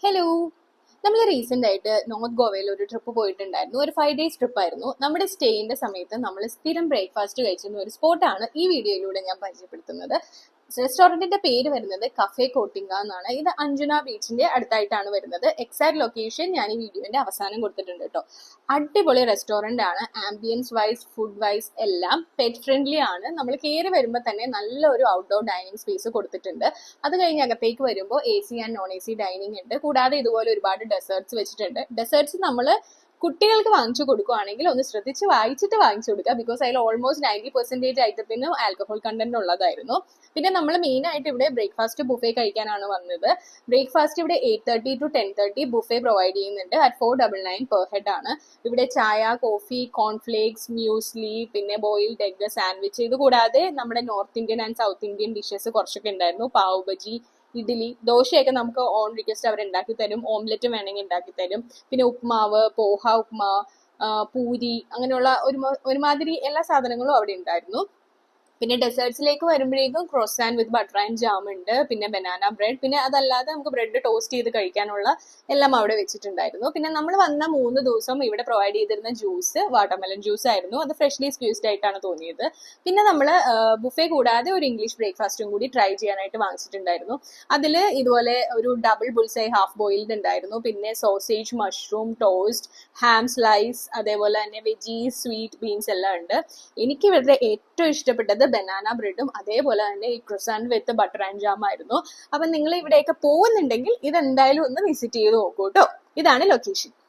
Hello. നമ്മൾ recent ആയിട്ട് north ഗോവയിൽ ഒരു ട്രിപ്പ് പോയിട്ടുണ്ടായിരുന്നു. ഒരു 5 days ട്രിപ്പ് ആയിരുന്നു. നമ്മുടെ സ്റ്റേയിന്റെ സമയത്ത് നമ്മൾ സ്ഥിരം ബ്രേക്ക്ഫാസ്റ്റ് കഴിച്ചിരുന്ന ഒരു സ്പോട്ടാണ് ഈ വീഡിയോയിലൂടെ ഞാൻ പരിചയപ്പെടുത്തുന്നത്. റെസ്റ്റോറന്റിന്റെ പേര് വരുന്നത് കഫേ കോട്ടിങ്ക എന്നാണ്. ഇത് അഞ്ജന ബീച്ചിന്റെ അടുത്തായിട്ടാണ് വരുന്നത്. എക്സാക്ട് ലൊക്കേഷൻ ഞാൻ ഈ വീഡിയോന്റെ അവസാനം കൊടുത്തിട്ടുണ്ട് കേട്ടോ. അടിപൊളി റെസ്റ്റോറന്റ് ആണ്. ആംബിയൻസ് വൈസ്, ഫുഡ് വൈസ് എല്ലാം പെറ്റ് ഫ്രണ്ട്ലി ആണ്. നമ്മൾ കയറി വരുമ്പോൾ തന്നെ നല്ലൊരു ഔട്ട്ഡോർ ഡൈനിങ് സ്പേസ് കൊടുത്തിട്ടുണ്ട്. അത് കഴിഞ്ഞ് അകത്തേക്ക് വരുമ്പോൾ AC and non AC dining ഉണ്ട്. കൂടാതെ ഇതുപോലെ ഒരുപാട് ഡെസേർട്സ് വെച്ചിട്ടുണ്ട്. ഡെസേർട്സ് നമ്മൾ കുട്ടികൾക്ക് വാങ്ങിച്ചു കൊടുക്കുകയാണെങ്കിൽ ഒന്ന് ശ്രദ്ധിച്ച് വായിച്ചിട്ട് വാങ്ങിച്ചു കൊടുക്കുക. ബിക്കോസ് അതിൽ ഓൾമോസ്റ്റ് 90% ഐറ്റത്തിന് ആൽക്കഹോൾ കണ്ടന്റ് ഉള്ളതായിരുന്നു. പിന്നെ നമ്മൾ മെയിൻ ആയിട്ട് ഇവിടെ ബ്രേക്ക്ഫാസ്റ്റ് ബുഫേ കഴിക്കാനാണ് വന്നത്. ബ്രേക്ക്ഫാസ്റ്റ് ഇവിടെ 8:30 to 10:30 ബുഫേ പ്രൊവൈഡ് ചെയ്യുന്നുണ്ട്. അറ്റ് 499 പെർ ഹെഡ് ആണ്. ഇവിടെ ചായ, കോഫി, കോൺഫ്ലേക്സ്, മ്യൂസ്ലി, പിന്നെ ബോയിൽഡ് എഗ്, സാൻഡ്വിച്ച്, ഇത് കൂടാതെ നമ്മുടെ north Indian and south Indian dishes കുറച്ചൊക്കെ ഉണ്ടായിരുന്നു. പാവ് ബജി, ഇഡ്ഡലി, ദോശയൊക്കെ നമുക്ക് ഓൺ റിക്വസ്റ്റ് അവർ ഉണ്ടാക്കി തരും. ഓംലെറ്റ് വേണമെങ്കിൽ ഉണ്ടാക്കി തരും. പിന്നെ ഉപ്മാവ്, പോഹ ഉപ്മാ, പൂരി, അങ്ങനെയുള്ള ഒരുമാതിരി എല്ലാ സാധനങ്ങളും അവിടെ ഉണ്ടായിരുന്നു. പിന്നെ ഡെസേർട്സിലേക്ക് വരുമ്പോഴേക്കും ക്രോസാൻ വിത്ത് ബട്ടർ ആൻഡ് ജാം ഉണ്ട്. പിന്നെ ബനാന ബ്രെഡ്, പിന്നെ അതല്ലാതെ നമുക്ക് ബ്രെഡ് ടോസ്റ്റ് ചെയ്ത് കഴിക്കാനുള്ള എല്ലാം അവിടെ വെച്ചിട്ടുണ്ടായിരുന്നു. പിന്നെ നമ്മൾ വന്ന 3 ദിവസം ഇവിടെ പ്രൊവൈഡ് ചെയ്തിരുന്ന ജ്യൂസ് വാട്ടർമെലൺ ജ്യൂസ് ആയിരുന്നു. അത് ഫ്രഷ്ലി സ്ക്യൂസ്ഡ് ആയിട്ടാണ് തോന്നിയത്. പിന്നെ നമ്മൾ ബുഫേ കൂടാതെ ഒരു ഇംഗ്ലീഷ് ബ്രേക്ക്ഫാസ്റ്റും കൂടി ട്രൈ ചെയ്യാനായിട്ട് വാങ്ങിച്ചിട്ടുണ്ടായിരുന്നു. അതിൽ ഇതുപോലെ ഒരു ഡബിൾ ബുൾസൈ ഹാഫ് ബോയിൽഡ് ഉണ്ടായിരുന്നു. പിന്നെ sausage, mushroom, toast, ham slice, അതേപോലെ തന്നെ വെജീസ്, സ്വീറ്റ് ബീൻസ് എല്ലാം ഉണ്ട്. എനിക്ക് ഇവരുടെ ഏറ്റവും ഇഷ്ടപ്പെട്ടത് ബനാന ബ്രെഡും അതേപോലെ തന്നെ ഈ ക്രോസാൻ വിത്ത് ബട്ടർ ആൻഡ് ജാം ആയിരുന്നു. അപ്പൊ നിങ്ങൾ ഇവിടെയൊക്കെ പോകുന്നുണ്ടെങ്കിൽ ഇതെന്തായാലും ഒന്ന് വിസിറ്റ് ചെയ്ത് നോക്കൂ കേട്ടോ. ഇതാണ് ലൊക്കേഷൻ.